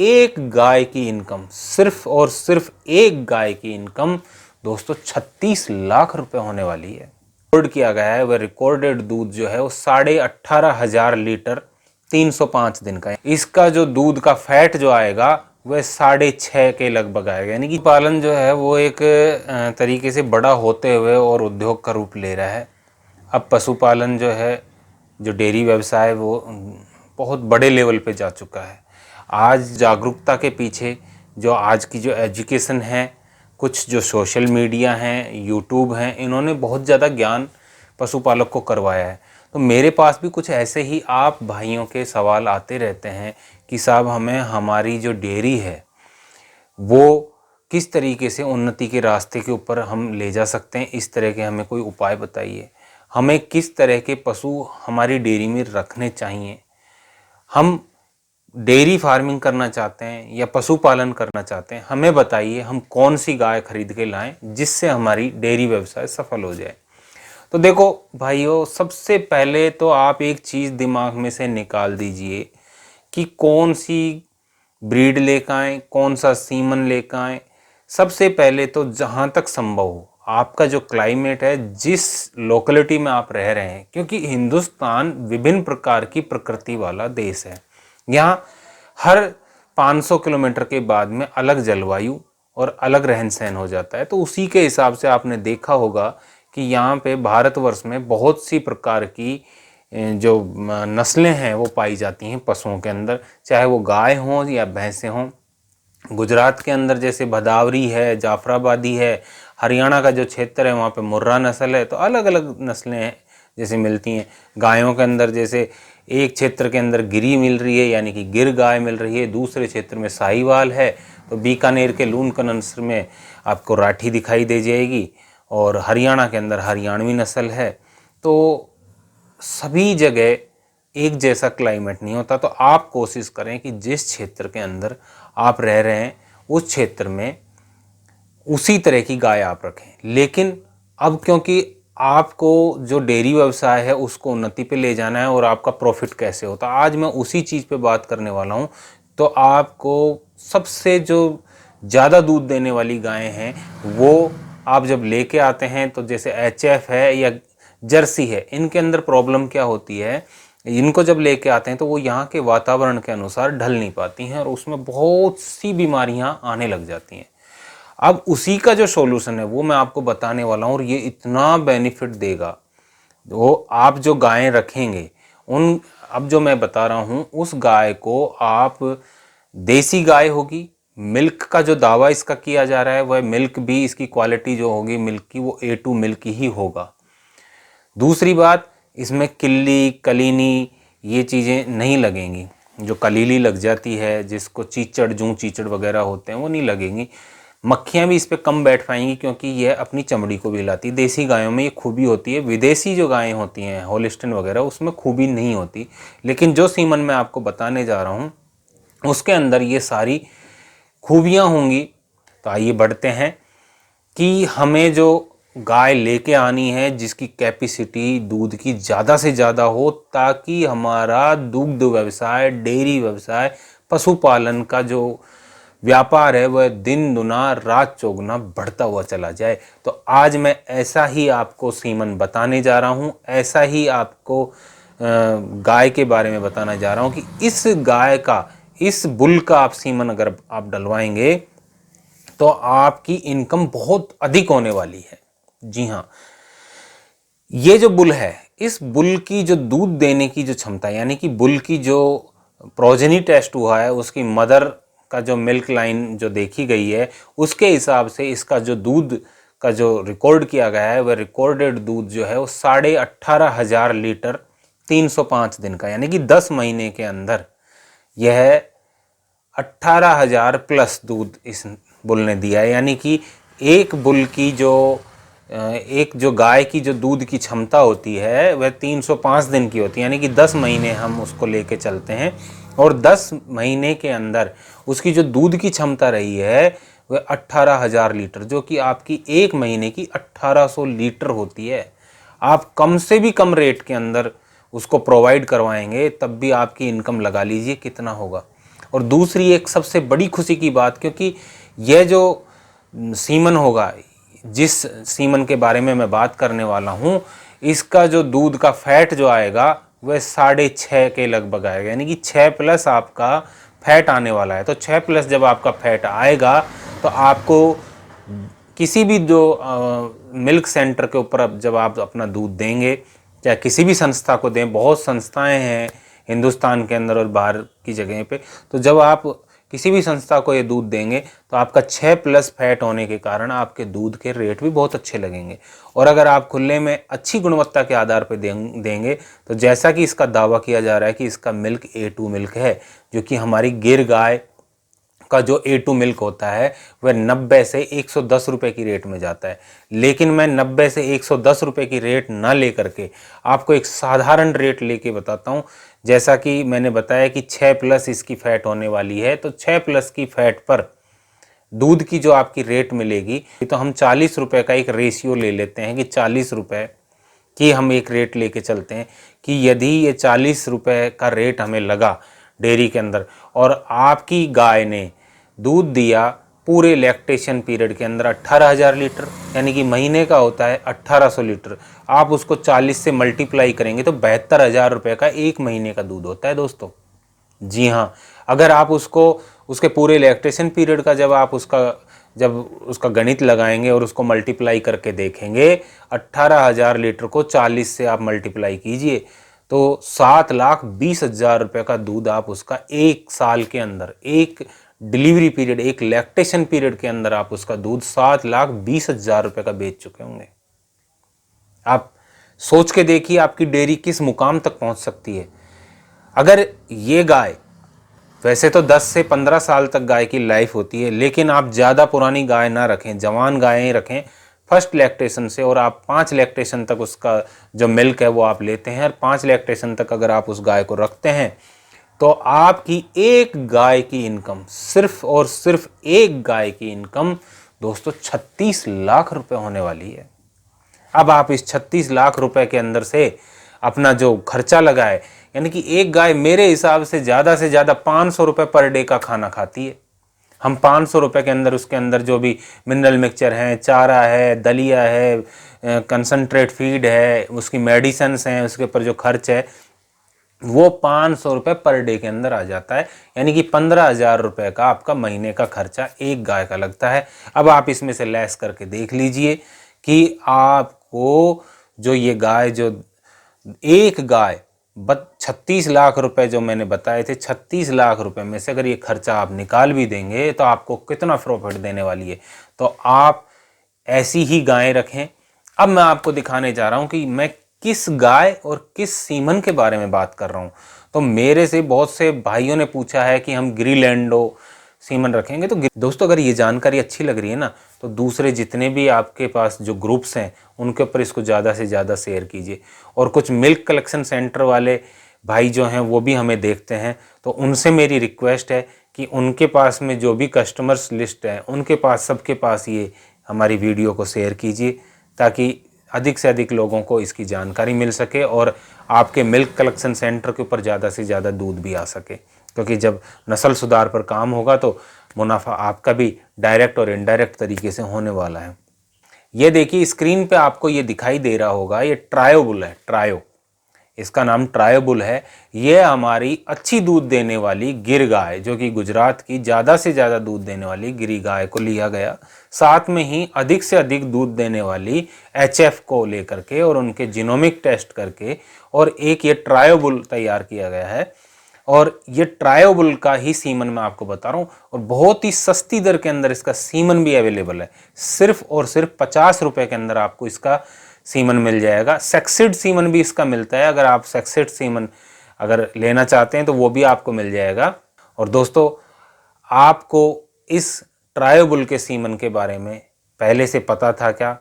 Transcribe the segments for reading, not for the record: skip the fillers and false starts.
एक गाय की इनकम, सिर्फ और सिर्फ एक गाय की इनकम दोस्तों 36 लाख रुपए होने वाली है। रिकॉर्ड किया गया है, वह रिकॉर्डेड दूध जो है वो 18,500 लीटर 305 दिन का है। इसका जो दूध का फैट जो आएगा वह 6.5 के लगभग आएगा। यानी कि पालन जो है वो एक तरीके से बड़ा होते हुए और उद्योग का रूप ले रहा है। अब पशुपालन जो है, जो डेयरी व्यवसाय, वो बहुत बड़े लेवल पे जा चुका है। आज जागरूकता के पीछे जो आज की जो एजुकेशन है, कुछ जो सोशल मीडिया हैं, यूट्यूब हैं, इन्होंने बहुत ज़्यादा ज्ञान पशुपालक को करवाया है। तो मेरे पास भी कुछ ऐसे ही आप भाइयों के सवाल आते रहते हैं कि साहब हमें हमारी जो डेयरी है वो किस तरीके से उन्नति के रास्ते के ऊपर हम ले जा सकते हैं, इस तरह के हमें कोई उपाय बताइए। हमें किस तरह के पशु हमारी डेयरी में रखने चाहिए। हम डेयरी फार्मिंग करना चाहते हैं या पशुपालन करना चाहते हैं, हमें बताइए हम कौन सी गाय खरीद के लाएं जिससे हमारी डेयरी व्यवसाय सफल हो जाए। तो देखो भाइयों, सबसे पहले तो आप एक चीज़ दिमाग में से निकाल दीजिए कि कौन सी ब्रीड लेकर आएँ, कौन सा सीमन लेकर आएँ। सबसे पहले तो जहाँ तक संभव हो आपका जो क्लाइमेट है, जिस लोकेलिटी में आप रह रहे हैं, क्योंकि हिंदुस्तान विभिन्न प्रकार की प्रकृति वाला देश है। यहाँ हर 500 किलोमीटर के बाद में अलग जलवायु और अलग रहन सहन हो जाता है। तो उसी के हिसाब से आपने देखा होगा कि यहाँ पे भारतवर्ष में बहुत सी प्रकार की जो नस्लें हैं वो पाई जाती हैं पशुओं के अंदर, चाहे वो गाय हों या भैंसें हों। गुजरात के अंदर जैसे भदावरी है, जाफराबादी है, हरियाणा का जो क्षेत्र है वहाँ पे मुर्रा नस्ल है। तो अलग अलग नस्लें हैं जैसे मिलती हैं। गायों के अंदर जैसे एक क्षेत्र के अंदर गिरी मिल रही है, यानी कि गिर गाय मिल रही है, दूसरे क्षेत्र में साहिवाल है। तो बीकानेर के लून का नस्ल में आपको राठी दिखाई दे जाएगी और हरियाणा के अंदर हरियाणवी नस्ल है। तो सभी जगह एक जैसा क्लाइमेट नहीं होता। तो आप कोशिश करें कि जिस क्षेत्र के अंदर आप रह रहे हैं उस क्षेत्र में उसी तरह की गाय आप रखें। लेकिन अब क्योंकि आपको जो डेयरी व्यवसाय है उसको उन्नति पे ले जाना है और आपका प्रॉफिट कैसे होता है, आज मैं उसी चीज़ पे बात करने वाला हूँ। तो आपको सबसे जो ज़्यादा दूध देने वाली गायें हैं वो आप जब लेके आते हैं, तो जैसे HF है या जर्सी है, इनके अंदर प्रॉब्लम क्या होती है, इनको जब लेके आते हैं तो वो यहाँ के वातावरण के अनुसार ढल नहीं पाती हैं और उसमें बहुत सी बीमारियाँ आने लग जाती हैं। अब उसी का जो सॉल्यूशन है वो मैं आपको बताने वाला हूँ और ये इतना बेनिफिट देगा। वो आप जो गायें रखेंगे उन, अब जो मैं बता रहा हूँ उस गाय को आप, देसी गाय होगी, मिल्क का जो दावा इसका किया जा रहा है वह मिल्क भी, इसकी क्वालिटी जो होगी मिल्क की वो A2 मिल्क ही होगा। दूसरी बात, इसमें किल्ली कलीनी ये चीज़ें नहीं लगेंगी। जो कलीली लग जाती है, जिसको चीचड़, जूं चीचड़ वगैरह होते हैं, वो नहीं लगेंगी। मक्खियाँ भी इस पर कम बैठ पाएंगी क्योंकि यह अपनी चमड़ी को भी हिलाती। देसी गायों में ये खूबी होती है। विदेशी जो गायें होती हैं होलिस्टिन वगैरह, उसमें खूबी नहीं होती। लेकिन जो सीमन मैं आपको बताने जा रहा हूँ उसके अंदर ये सारी खूबियाँ होंगी। तो आइए बढ़ते हैं कि हमें जो गाय लेके आनी है जिसकी कैपेसिटी दूध की ज़्यादा से ज़्यादा हो, ताकि हमारा दुग्ध व्यवसाय, डेयरी व्यवसाय, पशुपालन का जो व्यापार है वह दिन दुना रात चौगुना बढ़ता हुआ चला जाए। तो आज मैं ऐसा ही आपको सीमन बताने जा रहा हूँ, ऐसा ही आपको गाय के बारे में बताना जा रहा हूँ कि इस गाय का, इस बुल का आप सीमन अगर आप डलवाएंगे तो आपकी इनकम बहुत अधिक होने वाली है। जी हाँ, ये जो बुल है, इस बुल की जो दूध देने की जो क्षमता, यानी कि बुल की जो प्रोजेनी टेस्ट हुआ है, उसकी मदर का जो मिल्क लाइन जो देखी गई है, उसके हिसाब से इसका जो दूध का जो रिकॉर्ड किया गया है, वह रिकॉर्डेड दूध जो है वो 18,500 लीटर 305 दिन का, यानी कि 10 महीने के अंदर यह 18,000 प्लस दूध इस बुल ने दिया है। यानी कि एक बुल की जो, एक जो गाय की जो दूध की क्षमता होती है वह 305 दिन की होती है। यानी कि 10 महीने हम उसको लेके चलते हैं और 10 महीने के अंदर उसकी जो दूध की क्षमता रही है वह 18,000 लीटर, जो कि आपकी एक महीने की 1800 लीटर होती है। आप कम से भी कम रेट के अंदर उसको प्रोवाइड करवाएंगे तब भी आपकी इनकम लगा लीजिए कितना होगा। और दूसरी एक सबसे बड़ी खुशी की बात, क्योंकि यह जो सीमन होगा, जिस सीमन के बारे में मैं बात करने वाला हूँ, इसका जो दूध का फैट जो आएगा वह 6.5 के लगभग आएगा, यानी कि 6+ आपका फैट आने वाला है। तो 6+ जब आपका फैट आएगा तो आपको किसी भी जो मिल्क सेंटर के ऊपर जब आप अपना दूध देंगे, चाहे किसी भी संस्था को दें, बहुत संस्थाएं हैं हिंदुस्तान के अंदर और बाहर की जगह पे, तो जब आप किसी भी संस्था को ये दूध देंगे तो आपका 6+ फैट होने के कारण आपके दूध के रेट भी बहुत अच्छे लगेंगे। और अगर आप खुले में अच्छी गुणवत्ता के आधार पर देंगे तो जैसा कि इसका दावा किया जा रहा है कि इसका मिल्क A2 मिल्क है, जो कि हमारी गिर गाय का जो A2 मिल्क होता है वह 90 से 110 रुपये की रेट में जाता है। लेकिन मैं 90 से 110 रुपये की रेट ना लेकर के आपको एक साधारण रेट लेके बताता हूँ। जैसा कि मैंने बताया कि 6+ इसकी फैट होने वाली है, तो 6+ की फैट पर दूध की जो आपकी रेट मिलेगी, तो हम 40 रुपये का एक रेशियो ले लेते हैं कि 40 रुपये की हम एक रेट लेके चलते हैं कि यदि ये 40 रुपये का रेट हमें लगा डेयरी के अंदर और आपकी गाय ने दूध दिया पूरे लैक्टेशन पीरियड के अंदर 18,000 लीटर, यानी कि महीने का होता है 1800 लीटर, आप उसको 40 से मल्टीप्लाई करेंगे तो 72,000 रुपये का एक महीने का दूध होता है दोस्तों। जी हाँ, अगर आप उसको उसके पूरे लैक्टेशन पीरियड का जब उसका गणित लगाएंगे और उसको मल्टीप्लाई करके देखेंगे, 18,000 लीटर को 40 से आप मल्टीप्लाई कीजिए तो 7,20,000 रुपये का दूध आप उसका एक साल के अंदर, एक डिलीवरी पीरियड, एक लैक्टेशन पीरियड के अंदर आप उसका दूध 7,20,000 रुपये का बेच चुके होंगे। आप सोच के देखिए आपकी डेयरी किस मुकाम तक पहुंच सकती है। अगर ये गाय, वैसे तो 10 से 15 साल तक गाय की लाइफ होती है, लेकिन आप ज़्यादा पुरानी गाय ना रखें, जवान गायें रखें फर्स्ट लैक्टेशन से, और आप 5 लैक्टेशन तक उसका जो मिल्क है वो आप लेते हैं, और 5 लैक्टेशन तक अगर आप उस गाय को रखते हैं तो आपकी एक गाय की इनकम, सिर्फ और सिर्फ एक गाय की इनकम दोस्तों 36 लाख रुपए होने वाली है। अब आप इस 36 लाख रुपए के अंदर से अपना जो खर्चा लगाए, यानी कि एक गाय मेरे हिसाब से ज़्यादा 500 रुपये पर डे का खाना खाती है। हम 500 रुपये के अंदर उसके अंदर जो भी मिनरल मिक्सचर हैं, चारा है, दलिया है, कंसनट्रेट फीड है, उसकी मेडिसिन्स हैं, उसके ऊपर जो खर्च है वो 500 रुपये पर डे के अंदर आ जाता है, यानी कि 15,000 रुपये का आपका महीने का खर्चा एक गाय का लगता है। अब आप इसमें से लेस करके देख लीजिए कि आपको जो ये गाय, जो एक गाय 36 लाख रुपए जो मैंने बताए थे, 36 लाख रुपए में से अगर ये खर्चा आप निकाल भी देंगे तो आपको कितना प्रॉफिट देने वाली है। तो आप ऐसी ही गायें रखें। अब मैं आपको दिखाने जा रहा हूं कि मैं किस गाय और किस सीमन के बारे में बात कर रहा हूं। तो मेरे से बहुत से भाइयों ने पूछा है कि हम ग्रीलैंडो सीमन रखेंगे। तो दोस्तों अगर ये जानकारी अच्छी लग रही है ना, तो दूसरे जितने भी आपके पास जो ग्रुप्स हैं उनके ऊपर इसको ज़्यादा से ज़्यादा शेयर कीजिए। और कुछ मिल्क कलेक्शन सेंटर वाले भाई जो हैं वो भी हमें देखते हैं, तो उनसे मेरी रिक्वेस्ट है कि उनके पास में जो भी कस्टमर्स लिस्ट है उनके पास, सबके पास ये हमारी वीडियो को शेयर कीजिए, ताकि अधिक से अधिक लोगों को इसकी जानकारी मिल सके और आपके मिल्क कलेक्शन सेंटर के ऊपर ज़्यादा से ज़्यादा दूध भी आ सके। क्योंकि जब नस्ल सुधार पर काम होगा तो मुनाफा आपका भी डायरेक्ट और इनडायरेक्ट तरीके से होने वाला है। ये देखिए स्क्रीन पे आपको ये दिखाई दे रहा होगा, ये ट्रायो बुल है, ट्रायो, इसका नाम ट्रायो बुल है। ये हमारी अच्छी दूध देने वाली गिर गाय, जो कि गुजरात की ज़्यादा से ज़्यादा दूध देने वाली गिरी गाय को लिया गया, साथ में ही अधिक से अधिक दूध देने वाली HF को लेकर के और उनके जीनोमिक टेस्ट करके और एक ये ट्रायो बुल तैयार किया गया है। और ये ट्रायो बुल का ही सीमन मैं आपको बता रहा हूँ, और बहुत ही सस्ती दर के अंदर इसका सीमन भी अवेलेबल है। सिर्फ और सिर्फ 50 रुपये के अंदर आपको इसका सीमन मिल जाएगा। सेक्सिड सीमन भी इसका मिलता है, अगर आप सेक्सिड सीमन अगर लेना चाहते हैं तो वो भी आपको मिल जाएगा। और दोस्तों आपको इस ट्रायो बुल के सीमन के बारे में पहले से पता था क्या?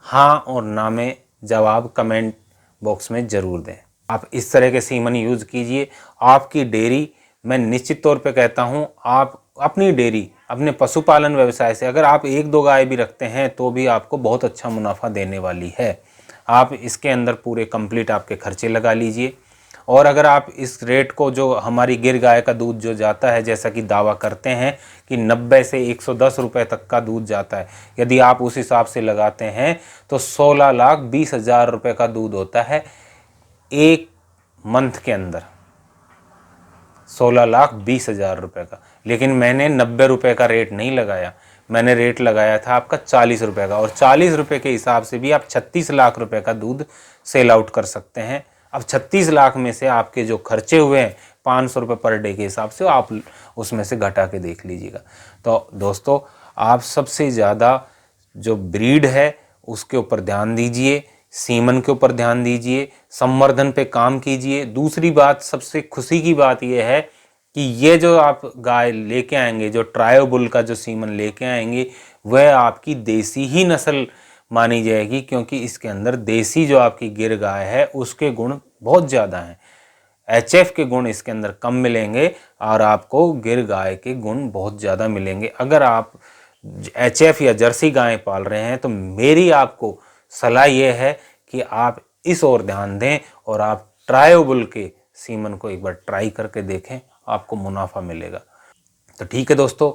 हाँ और ना में जवाब कमेंट बॉक्स में ज़रूर दें। आप इस तरह के सीमन यूज़ कीजिए। आपकी डेयरी, मैं निश्चित तौर पे कहता हूँ, आप अपनी डेयरी, अपने पशुपालन व्यवसाय से अगर आप 1-2 गाय भी रखते हैं तो भी आपको बहुत अच्छा मुनाफा देने वाली है। आप इसके अंदर पूरे कंप्लीट आपके खर्चे लगा लीजिए और अगर आप इस रेट को, जो हमारी गिर गाय का दूध जो जाता है, जैसा कि दावा करते हैं कि 90 से 110 रुपए तक का दूध जाता है, यदि आप उस हिसाब से लगाते हैं तो 16,20,000 रुपए का दूध होता है एक मंथ के अंदर, 16,20,000 रुपए का। लेकिन मैंने 90 रुपए का रेट नहीं लगाया, मैंने रेट लगाया था आपका 40 रुपए का, और 40 रुपए के हिसाब से भी आप 36 लाख रुपए का दूध सेल आउट कर सकते हैं। अब 36 लाख में से आपके जो खर्चे हुए हैं 500 रुपये पर डे के हिसाब से, आप उसमें से घटा के देख लीजिएगा। तो दोस्तों, आप सबसे ज़्यादा जो ब्रीड है उसके ऊपर ध्यान दीजिए, सीमन के ऊपर ध्यान दीजिए, संवर्धन पे काम कीजिए। दूसरी बात, सबसे खुशी की बात यह है कि ये जो आप गाय लेके आएंगे, जो ट्रायो बुल का जो सीमन लेके आएंगे, वह आपकी देसी ही नस्ल मानी जाएगी, क्योंकि इसके अंदर देसी जो आपकी गिर गाय है उसके गुण बहुत ज़्यादा हैं। HF के गुण इसके अंदर कम मिलेंगे और आपको गिर गाय के गुण बहुत ज़्यादा मिलेंगे। अगर आप HF या जर्सी गाय पाल रहे हैं तो मेरी आपको सलाह यह है कि आप इस ओर ध्यान दें और आप ट्रायो बुल के सीमन को एक बार ट्राई करके देखें, आपको मुनाफा मिलेगा। तो ठीक है दोस्तों,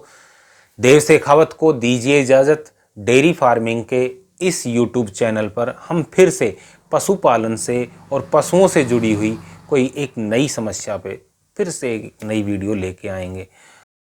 देव शेखावत को दीजिए इजाज़त। डेयरी फार्मिंग के इस YouTube चैनल पर हम फिर से पशुपालन से और पशुओं से जुड़ी हुई कोई एक नई समस्या पे फिर से एक नई वीडियो लेके आएंगे।